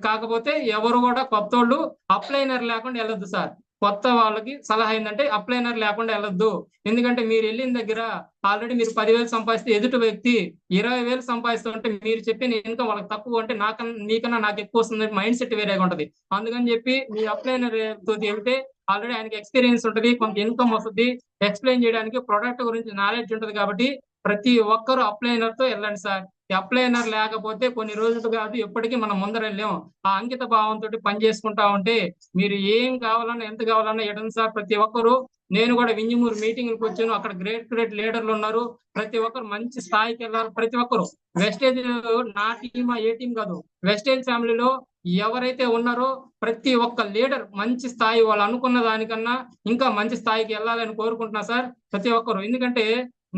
కాకపోతే ఎవరు కూడా కొత్త వాళ్ళు అప్లైనర్ లేకుండా వెళ్ళొద్దు సార్. కొత్త వాళ్ళకి సలహా ఏంటంటే అప్లైనర్ లేకుండా వెళ్ళొద్దు. ఎందుకంటే మీరు వెళ్ళిన దగ్గర ఆల్రెడీ మీరు 10,000 సంపాదిస్తే ఎదుటి వ్యక్తి 20,000 సంపాదిస్తుంటే మీరు చెప్పిన ఇన్కమ్ వాళ్ళకి తక్కువ అంటే నీకన్నా నాకు ఎక్కువ వస్తుంది మైండ్ సెట్ వేరేగా ఉంటది. అందుకని చెప్పి మీ అప్లైనర్ తో వెళ్తే ఆల్రెడీ ఆయనకి ఎక్స్పీరియన్స్ ఉంటుంది, కొంత ఇన్కమ్ వస్తుంది, ఎక్స్ప్లెయిన్ చేయడానికి ప్రొడక్ట్ గురించి నాలెడ్జ్ ఉంటుంది. కాబట్టి ప్రతి ఒక్కరు అప్లైనర్ తో వెళ్ళండి సార్. అప్లైనర్ లేకపోతే కొన్ని రోజులు కాదు ఎప్పటికీ మనం ముందర వెళ్ళాం. ఆ అంకిత భావంతో పని చేసుకుంటా ఉంటే మీరు ఏం కావాలన్నా ఎంత కావాలన్నా ఎడండి సార్. ప్రతి ఒక్కరు నేను కూడా వింజమూరు మీటింగ్కి వచ్చాను, అక్కడ గ్రేట్ లీడర్లు ఉన్నారు. ప్రతి ఒక్కరు మంచి స్థాయికి వెళ్ళారు. ప్రతి ఒక్కరు వెస్టేజ్ నా టీమ్ ఏ టీం కాదు, వెస్టేజ్ ఫ్యామిలీలో ఎవరైతే ఉన్నారో ప్రతి ఒక్క లీడర్ మంచి స్థాయి వాళ్ళు అనుకున్న దానికన్నా ఇంకా మంచి స్థాయికి వెళ్ళాలని కోరుకుంటున్నా సార్ ప్రతి ఒక్కరు. ఎందుకంటే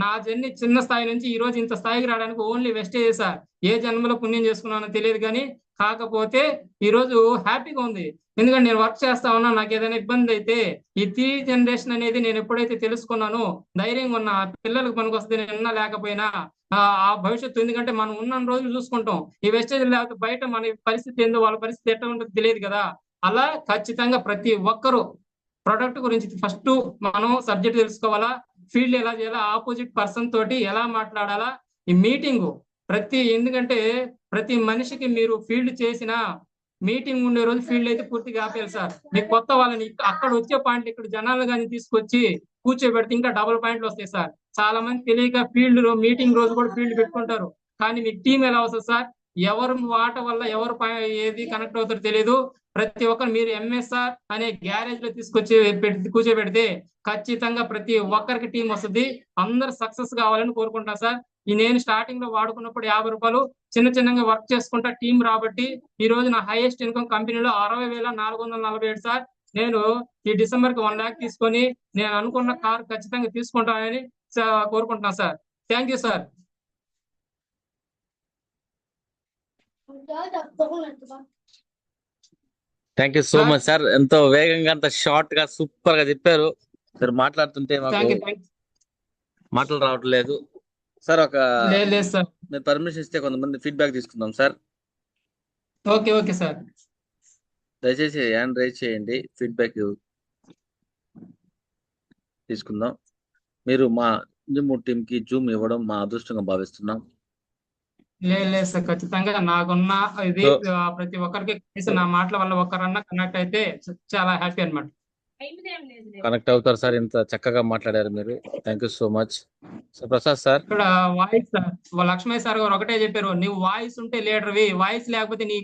నా జర్నీ చిన్న స్థాయి నుంచి ఈ రోజు ఇంత స్థాయికి రావడానికి ఓన్లీ వెస్టేజ్ సార్. ఏ జన్మలో పుణ్యం చేసుకున్నానో తెలియదు కానీ కాకపోతే ఈ రోజు హ్యాపీగా ఉంది. ఎందుకంటే నేను వర్క్ చేస్తా ఉన్నా, నాకు ఏదైనా ఇబ్బంది అయితే ఈ టీ జనరేషన్ అనేది నేను ఎప్పుడైతే తెలుసుకున్నానో ధైర్యంగా ఉన్న పిల్లలకు పనికొస్తుంది, నేను ఉన్నా లేకపోయినా ఆ భవిష్యత్తు. ఎందుకంటే మనం ఉన్న రోజులు చూసుకుంటాం, ఈ వెస్టేజ్ లేకపోతే బయట మన పరిస్థితి ఏందో వాళ్ళ పరిస్థితి ఎట్లా ఉంటుందో తెలియదు కదా. అలా ఖచ్చితంగా ప్రతి ఒక్కరూ ప్రొడక్ట్ గురించి ఫస్ట్ మనం సబ్జెక్ట్ తెలుసుకోవాలా, ఫీల్డ్ ఎలా చేయాలా, ఆపోజిట్ పర్సన్ తోటి ఎలా మాట్లాడాలా, ఈ మీటింగ్ ఎందుకంటే ప్రతి మనిషికి మీరు ఫీల్డ్ చేసిన మీటింగ్ ఉండే రోజు ఫీల్డ్ అయితే పూర్తిగా ఆపేయాలి సార్. మీకు కొత్త వాళ్ళని అక్కడ వచ్చే పాయింట్ ఇక్కడ జనాలు కానీ తీసుకొచ్చి కూర్చోబెడితే ఇంకా డబుల్ పాయింట్లు వస్తాయి సార్. చాలా మంది తెలియక ఫీల్డ్ లో మీటింగ్ రోజు కూడా ఫీల్డ్ పెట్టుకుంటారు, కానీ మీకు టీం ఎలా వస్తుంది సార్? ఎవరు మాట వల్ల ఎవరు ఏది కనెక్ట్ అవుతారో తెలియదు. ప్రతి ఒక్కరు మీరు ఎంఎస్ఆర్ అనే గ్యారేజ్ లో తీసుకొచ్చి కూర్చోబెడితే ఖచ్చితంగా ప్రతి ఒక్కరికి టీం వస్తుంది, అందరు సక్సెస్ కావాలని కోరుకుంటా సార్. ఈ నేను స్టార్టింగ్ లో వాడుకున్నప్పుడు 50 రూపాయలు చిన్న చిన్నగా వర్క్ చేసుకుంటా టీం రాబట్టి ఈ రోజు నా హైయెస్ట్ ఇన్కమ్ కంపెనీలో 60,447 సార్. నేను ఈ డిసెంబర్ కి 1 lakh తీసుకొని నేను అనుకున్న కార్ ఖచ్చితంగా తీసుకుంటానని కోరుకుంటున్నా sir. Thank you sir. Thank you so much sir. ఎంతో వేగంగా అంత షార్ట్ గా సూపర్ గా చెప్పారు. మీరు మాట్లాడుతుంటే మాకు మాటలు రావట్లేదు సార్. లేదు సార్, మీరు పర్మిషన్ ఇస్తే కొంతమంది ఫీడ్బ్యాక్ తీసుకుందాం సార్. Okay okay sir. దయచేసి హ్యాండ్ రైజ్ చేయండి, ఫీడ్బ్యాక్ తీసుకుందాం. మీరు మా ఇంజమూర్ టీమ్ కి జూమ్ ఇవ్వడం మా అదృష్టంగా భావిస్తున్నాం. లేదు సార్, ఖచ్చితంగా నాకున్న ఇది ప్రతి ఒక్కరికి కనీసం నా మాటల వల్ల ఒక్కరన్నా కనెక్ట్ అయితే చాలా హ్యాపీ అన్నమాట. కనెక్ట్ అవుతారు సార్, ఇంత చక్కగా మాట్లాడారు మీరు. Thank you so much sir. Prasad sir, ఇక్కడ వాయిస్ సార్ లక్ష్మయ్య సార్ గారు ఒకటే చెప్పారు, నువ్వు వాయిస్ ఉంటే లీడర్వి, వాయిస్ లేకపోతే నీ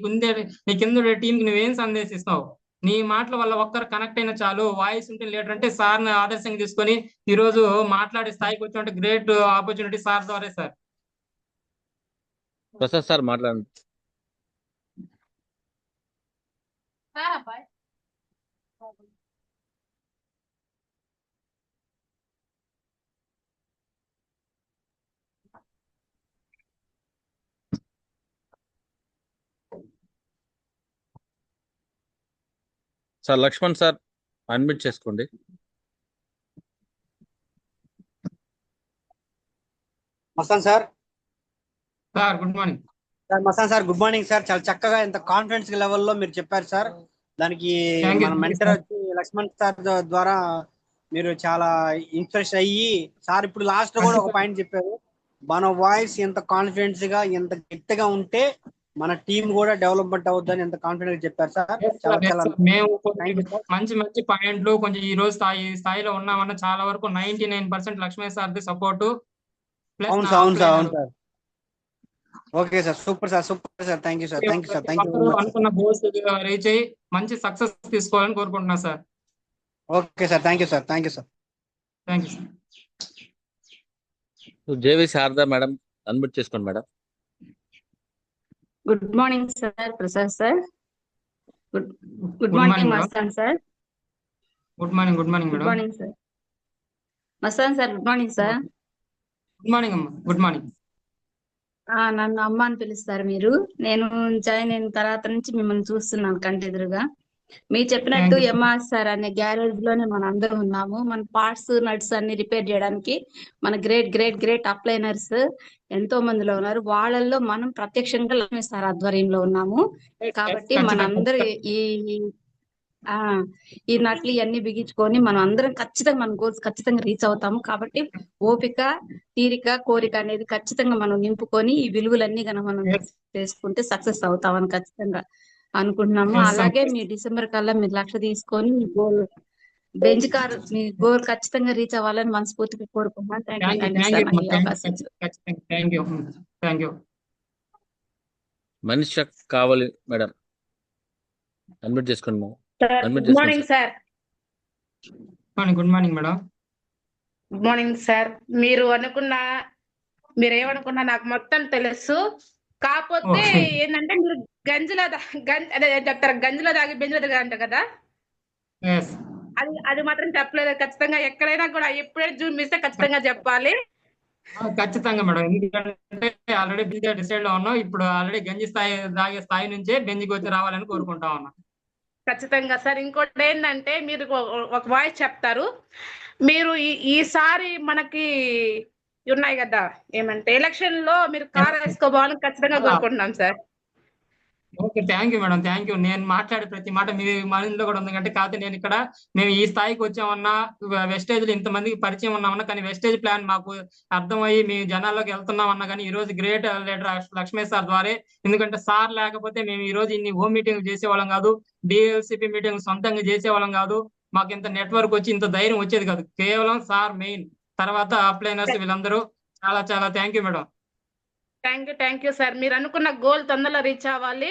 కింద టీంకి నువ్వేం సందేశిస్తావు? నీ మాటల వల్ల ఒక్కరు కనెక్ట్ అయినా చాలు, వాయిస్ ఉంటే లీడర్ అంటే సార్ని ఆదర్శంగా తీసుకొని ఈ రోజు మాట్లాడే స్థాయికి వచ్చినట్టు గ్రేట్ ఆపర్చునిటీ సార్ ద్వారా సార్. ప్రసాద్ సార్ మాట్లాడండి. సార్ లక్ష్మణ్ సార్ అడ్మిట్ చేసుకోండి. Mastan sir. Sir good morning sir. Mastan sir good morning sir. చాలా చక్కగా ఎంత కాన్ఫిడెన్స్ లెవెల్లో మీరు చెప్పారు సార్. దానికి మన మెంటర్ వచ్చి లక్ష్మణ్ సార్ ద్వారా మీరు చాలా ఇన్స్పిరేషన్ అయ్యి సార్ ఇప్పుడు లాస్ట్ కూడా ఒక పాయింట్ చెప్పారు, మన వాయిస్ ఎంత కాన్ఫిడెన్స్ గా ఎంత గట్టిగా ఉంటే మన టీం కూడా డెవలప్మెంట్ అవుతుందని ఎంత కాన్ఫిడెంట్ గా చెప్పారు సార్. చాలా మేము మంచి మంచి పాయింట్లు కొంచెం ఈ రోజు స్థాయిలో ఉన్నామన్న చాలా వరకు 99% లక్ష్మీ సార్ సపోర్ట్. అవును సార్, అవును సార్, అవును sir. Okay sir, super sir, super sir. Thank you sir, thank you sir, thank you. అనుకున్న గోల్స్ రీచ్ అయ్యి మంచి సక్సెస్ తీసుకోవాలని కోరుకుంటున్నా sir. Okay sir, thank you sir, thank you sir. Thank you sir. JV Sharada madam unmute చేసుకోండి madam. Good morning sir. Prasad sir. Good morning Mastan sir. Good morning madam. Good morning sir. Mastan sir good morning sir. Good morning అమ్మా. Good morning. నన్ను అమ్మ అని పిలుస్తారు మీరు. నేను join అయిన తర్వాత నుంచి మిమ్మల్ని చూస్తున్నాను కంటెదురుగా. మీరు చెప్పినట్టు ఎంఆర్ సార్ అనే గ్యారేజ్ లోనే మనం అందరం ఉన్నాము. మన పార్ట్స్ నట్స్ అన్ని రిపేర్ చేయడానికి మన గ్రేట్ గ్రేట్ గ్రేట్ అప్లైనర్స్ ఎంతో మందిలో ఉన్నారు. వాళ్ళల్లో మనం ప్రత్యక్షంగా లక్ష్మీ సార్ ఆధ్వర్యంలో ఉన్నాము. కాబట్టి మనందరూ ఈ నట్లు ఇవన్నీ బిగించుకొని మనం అందరం ఖచ్చితంగా మన గోల్స్ ఖచ్చితంగా రీచ్ అవుతాము. కాబట్టి ఓపిక, తీరిక, కోరిక అనేది ఖచ్చితంగా మనం నింపుకొని ఈ విలువలన్నీ కనుక మనం చేసుకుంటే సక్సెస్ అవుతామని ఖచ్చితంగా అనుకుంటున్నాము. అలాగే మీ డిసెంబర్ కల్లా మీరు 1 లక్ష తీసుకొని మీ గోల్ బెంచ్ కార్ మీ గోల్ ఖచ్చితంగా రీచ్ అవ్వాలని మనస్ఫూర్తిగా కోరుకుంటున్నాను. Thank you. మనిషి కావాలి మేడం, అడ్మిట్ చేసుకోండి madam. Good morning sir. Good morning madam. Good morning sir. మీరు ఏమనుకున్నా నాకు మొత్తం తెలుసు. కాకపోతే ఓకే. ఏంటంటే మీరు అదే చెప్తారు గంజిలో దాగి బెంజిలో దిగా అంట కదా, ఎస్. అది మాత్రం చెప్పలేదు. ఖచ్చితంగా ఎక్కడైనా కూడా ఎప్పుడైనా జూమ్ మిస్ ఖచ్చితంగా చెప్పాలి. ఖచ్చితంగా మేడం, ఎందుకంటే ఆల్రెడీ బెంజ్ డిసైడ్ లో ఉన్నాం. ఇప్పుడు ఆల్రెడీ గంజి స్థాయి దాగే స్థాయి నుంచే బెంజికి వచ్చి రావాలని కోరుకుంటా ఉన్నాం. ఖచ్చితంగా సార్. ఇంకోటి ఏంటంటే మీరు ఒక వాయిస్ చెప్తారు. మీరు ఈసారి మనకి ఉన్నాయి కదా, ఏమంటే ఎలక్షన్ లో మీరు కార్ వేసుకోవాలని ఖచ్చితంగా కోరుకుంటున్నాం sir. Okay, thank you madam, thank you. నేను మాట్లాడే ప్రతి మాట మీ మైండ్ లో కూడా ఉంది. అంటే కాకపోతే నేను ఇక్కడ మేము ఈ స్థాయికి వచ్చామన్నా, వెస్టేజ్ లో ఇంతమందికి పరిచయం ఉన్నామన్నా, కానీ వెస్టేజ్ ప్లాన్ మాకు అర్థమయ్యి మీ జనాల్లోకి వెళ్తున్నామన్నా కానీ ఈ రోజు గ్రేట్ లీడర్ లక్ష్మణ్ సార్ ద్వారా. ఎందుకంటే సార్ లేకపోతే మేము ఈ రోజు ఇన్ని హోమ్ మీటింగ్ చేసేవాళ్ళం కాదు, డిఎల్సిపి మీటింగ్ సొంతంగా చేసేవాళ్ళం కాదు, మాకు ఇంత నెట్వర్క్ వచ్చి ఇంత ధైర్యం వచ్చేది కాదు. కేవలం సార్ మెయిన్, తర్వాత అప్లైనర్స్ వీళ్ళందరూ. చాలా చాలా thank you madam. Thank you sir. మీరు అనుకున్న గోల్ తొందరలో రీచ్ అవ్వాలి.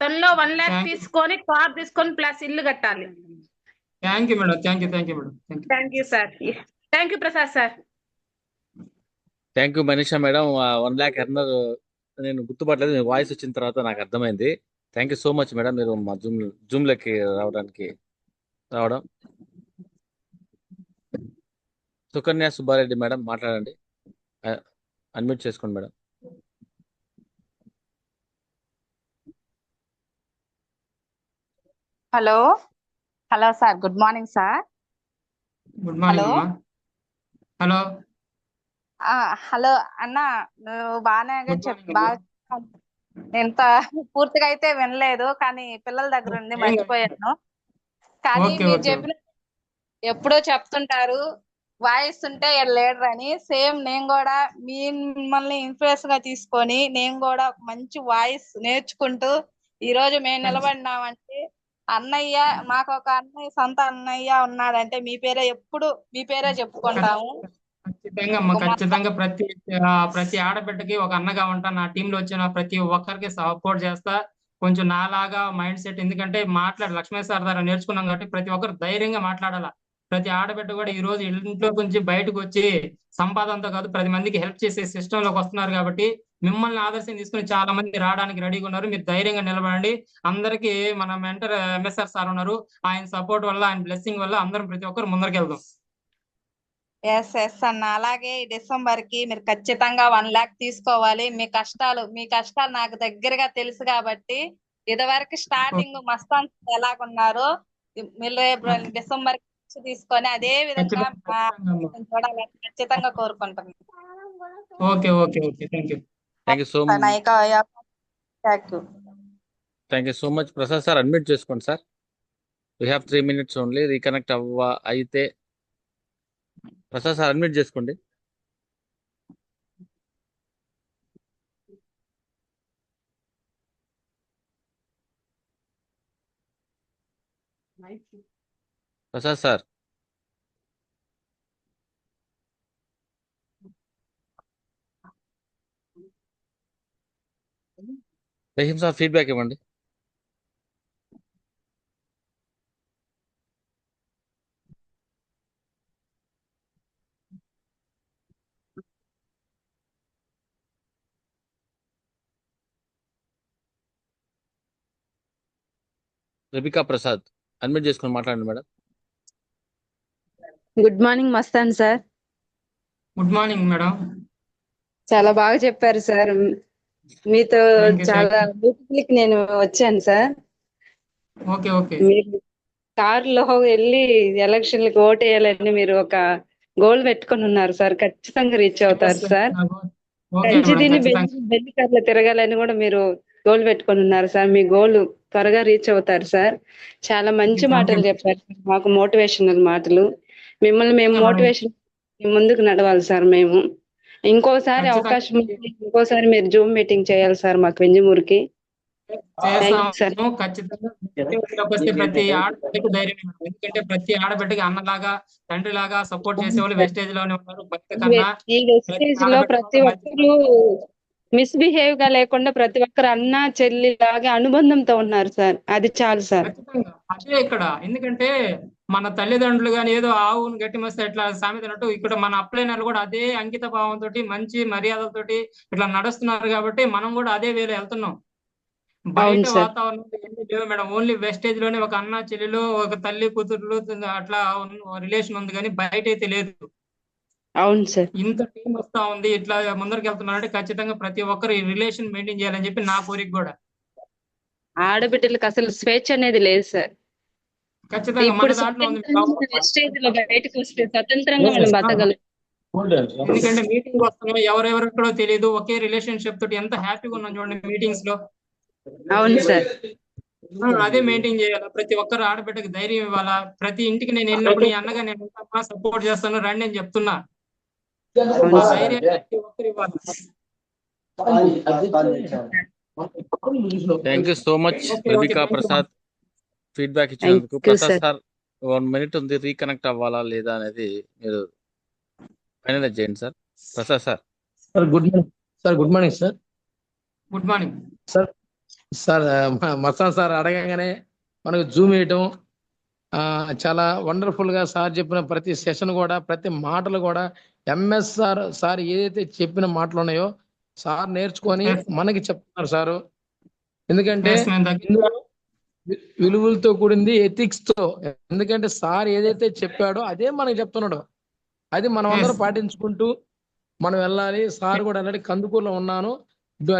తనలో 1 lakh తీసుకొని కార్ తీసుకొని ప్లస్ ఇల్లు కట్టాలి. Thank you madam, thank you madam. Thank you sir. Thank you Prasad sir. Thank you Manisha madam. 1 lakh earner నేను గుర్తుపట్టలేదు, మీ వాయిస్ వచ్చిన తర్వాత నాకు అర్థమైంది. Thank you so much madam, మీరు మా జూమ్ లెక్కి రావడం. సుకన్య సుబ్బారెడ్డి మేడం మాట్లాడండి, అన్మ్యూట్ చేసుకోండి madam. Hello sir, good morning sir. Good morning అమ్మా. హలో హలో అన్న, నువ్వు బాగా ఎంత పూర్తిగా అయితే వినలేదు, కానీ పిల్లల దగ్గర ఉండి మర్చిపోయాను. కానీ మీరు చెప్పిన ఎప్పుడో చెప్తుంటారు వాయిస్ ఉంటే లీడర్ అని. సేమ్ నేను కూడా మిమ్మల్ని ఇన్ఫ్లుయెన్స్ గా తీసుకొని నేను కూడా ఒక మంచి వాయిస్ నేర్చుకుంటూ ఈ రోజు మేము నిలబడినామంటే, అన్నయ్య మాకు ఒక అన్నయ్య, సొంత అన్నయ్య ఉన్నాడంటే మీ పేరే చెప్పుకుంటాము. ఖచ్చితంగా అమ్మా, ఖచ్చితంగా ప్రతి ఆడబిడ్డకి ఒక అన్నగా ఉంటా. నా టీంలో వచ్చిన ప్రతి ఒక్కరికి సపోర్ట్ చేస్తా, కొంచెం నాలాగా మైండ్ సెట్. ఎందుకంటే లక్ష్మణ్ సార్ ద్వారా నేర్చుకున్నాం కాబట్టి ప్రతి ఒక్కరు ధైర్యంగా మాట్లాడాలా. ప్రతి ఆడబిడ్డ కూడా ఈ రోజు ఇంట్లో నుంచి బయటకు వచ్చి సంపాదనతో కాదు 10 మందికి హెల్ప్ చేసే సిస్టమ్ లోకి వస్తున్నారు. కాబట్టి మిమ్మల్ని ఆదర్శం తీసుకుని చాలా మంది రావడానికి రెడీగా ఉన్నారు. మీరు ధైర్యంగా నిలబడండి. అందరికీ మన మెంటర్ ఎంఎస్ఆర్ సార్ ఉన్నారు, ఆయన సపోర్ట్ వల్ల, ఆయన బ్లెస్సింగ్ వల్ల అందరం ప్రతి ఒక్కరు ముందరికి వెళ్దాం. ఎస్ అన్న, అలాగే ఈ డిసెంబర్ కి మీరు ఖచ్చితంగా 1 lakh తీసుకోవాలి. మీ కష్టాలు నాకు దగ్గరగా తెలుసు కాబట్టి, ఇదివరకు స్టార్టింగ్ మస్తాన్ ఎలాగున్నారో మీరు డిసెంబర్ తీసుకొని అదే విధంగా చూడాలని ఖచ్చితంగా కోరుకుంటున్నాను. Okay okay okay, thank you. Thank you so much. Prasad sir admit చేసుకోండి sir. We have 3 minutes only. Reconnect అయితే ప్రసాద్ సార్ అడ్మిట్ చేసుకోండి. Prasad sir, Rahim sir feedback ఇవ్వండి. రబికా ప్రసాద్ అడ్మిట్ చేసుకొని మాట్లాడండి madam. Good morning Mastan sir. Good morning madam. చాలా బాగా చెప్పారు సార్. మీతో చాలా మీటింగ్లకి నేను వచ్చాను సార్. Okay okay. మీరు కారులో వెళ్ళి ఎలక్షన్లకు ఓటు వేయాలని మీరు ఒక గోల్ పెట్టుకొని ఉన్నారు సార్. ఖచ్చితంగా రీచ్ అవుతారు సార్. బెంజ్ కార్లో తిరగాలని కూడా మీరు గోల్ పెట్టుకొని ఉన్నారు సార్. మీ గోల్ త్వరగా రీచ్ అవుతారు సార్. చాలా మంచి మాటలు చెప్పారు సార్, మాకు మోటివేషనల్ మాటలు. మిమ్మల్ని మేము మోటివేషన్ ముందుకు నడవాలి సార్. మేము ఇంకోసారి అవకాశం ఇంకోసారి మీరు జూమ్ మీటింగ్ చేయాలి సార్ మాకు వెంజమూరుకి. ఖచ్చితంగా ప్రతి ఆడబిడ్డకు ధైర్యం, ఎందుకంటే ప్రతి ఆడబిడ్డకి అన్నలాగా, తండ్రిలాగా సపోర్ట్ చేసే వాళ్ళు వెస్టేజ్ లోనే ఉన్నారు. ఈ వెస్టేజ్ లో ప్రతి ఒక్కరు మిస్బిహేవ్ గా లేకుండా ప్రతి ఒక్కరు అన్న చెల్లి లాగా అనుబంధంతో ఉన్నారు సార్. అది చాలు సార్. ఖచ్చితంగా అదే ఇక్కడ. ఎందుకంటే మన తల్లిదండ్రులు గాని ఏదో ఆవును గట్టి మస్తే ఇట్లా సామెత అన్నట్టు ఇక్కడ మన అప్లైనర్లు కూడా అదే అంకిత భావంతో మంచి మర్యాదలతోటి ఇట్లా నడుస్తున్నారు కాబట్టి మనం కూడా అదే వేలో వెళ్తున్నాం. బయట అవును సార్. వాతావరణం ఏమీ లేవు మేడం. ఓన్లీ వెస్టేజ్ లోనే ఒక అన్న చెల్లెలు ఒక తల్లి కూతుర్లు అట్లా రిలేషన్ ఉంది కానీ బయట అయితే లేదు. అవును సార్. ఇంత టీం వస్తా ఉంది ఇట్లా ముందరికి వెళ్తున్నారంటే ఖచ్చితంగా ప్రతి ఒక్కరు ఈ రిలేషన్ మెయింటైన్ చేయాలని చెప్పి నా కోరిక కూడా. ఆడబిడ్డలకు అసలు స్వేచ్ఛ అనేది లేదు సార్. ఖచ్చితంగా మన ఇప్పుడు దాంట్లో ఉంది. స్వతంత్రంగా వెస్టేజ్ లో బయటకు వస్తే స్వతంత్రంగా మనం బతకగలం. ఎందుకంటే మీటింగ్ వస్తున్నాం, ఎవరెవరు ఎక్కడో తెలియదు, ఒకే రిలేషన్షిప్ తోటి ఎంత హ్యాపీగా ఉన్నాం చూడండి మీటింగ్స్ లో. అవును సార్. అదే మెయింటైన్ చేయాలా. ప్రతి ఒక్కరు ఆడబిడ్డకి ధైర్యం ఇవ్వాలా. ప్రతి ఇంటికి నేను వెళ్ళినప్పుడు నీ అన్నగా నేను సపోర్ట్ చేస్తాను రండి అని చెప్తున్నా. అవును ఆ సార్. ధైర్యం ప్రతి ఒక్కరు ఇవ్వాలి. Thank you so much okay okay Pradeeka thank you. Prasad feedback ఇచ్చినందుకు. Thank you, Prasad sir. Sir 1 minute ఉంది, రీకనెక్ట్ అవ్వాలా లేదా అనేది మీరు ఫైనలైజ్ చేయండి sir. Prasad sir. Sir good morning sir. Good morning sir. Good morning sir sir Mastan sir అడగగానే మనకు జూమ్ వేయటం చాలా వండర్ఫుల్ గా సార్ చెప్పిన ప్రతి సెషన్ కూడా ప్రతి మాటలు కూడా ఎంఎస్ఆర్ సార్ ఏదైతే చెప్పిన మాటలు ఉన్నాయో సార్ నేర్చుకొని మనకి చెప్తున్నారు సారు. ఎందుకంటే ఇందులో విలువలతో కూడింది ఎథిక్స్ తో. ఎందుకంటే సార్ ఏదైతే చెప్పాడో అదే మనకి చెప్తున్నాడు. అది మనం అందరం పాటించుకుంటూ మనం వెళ్ళాలి. సార్ కూడా వెళ్ళాలి. కందుకూరులో ఉన్నాను,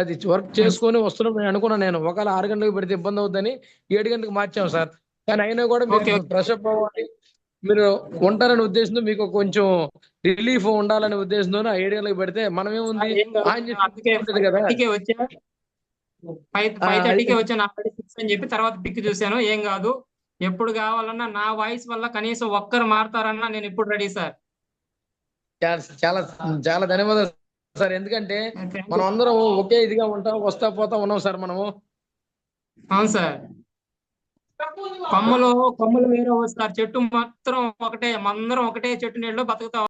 అది వర్క్ చేసుకొని వస్తున్నాం. నేను అనుకున్నాను నేను ఒకవేళ 6 గంటలకు పెడితే ఇబ్బంది అవుతుందని 7 గంటలకు మార్చాం సార్. కానీ అయినా కూడా మీరు ఫ్రెష్ అప్ అవ్వాలి, మీరు ఉంటారనే ఉద్దేశంతో మీకు కొంచెం రిలీఫ్ ఉండాలనే ఉద్దేశంతో 7 గంటలకు పెడితే మనం ఏముంది కదా. 5:30కే వచ్చాను, 6 అని చెప్పి తర్వాత పిక్ చూశాను. ఏం కాదు, ఎప్పుడు కావాలన్నా నా వాయిస్ వల్ల కనీసం ఒక్కరు మారుతారన్నా నేను ఇప్పుడు రెడీ సార్. చాలా చాలా ధన్యవాదాలు సార్. ఎందుకంటే మనం అందరం ఒకే ఇదిగా ఉంటాం, వస్తా పోతా ఉన్నాం సార్ మనము. అవును సార్. కొమ్మలు వేరే వస్తారు, చెట్టు మాత్రం ఒకటే, మందరం ఒకటే చెట్టు నీళ్ళు బతుకుతాం.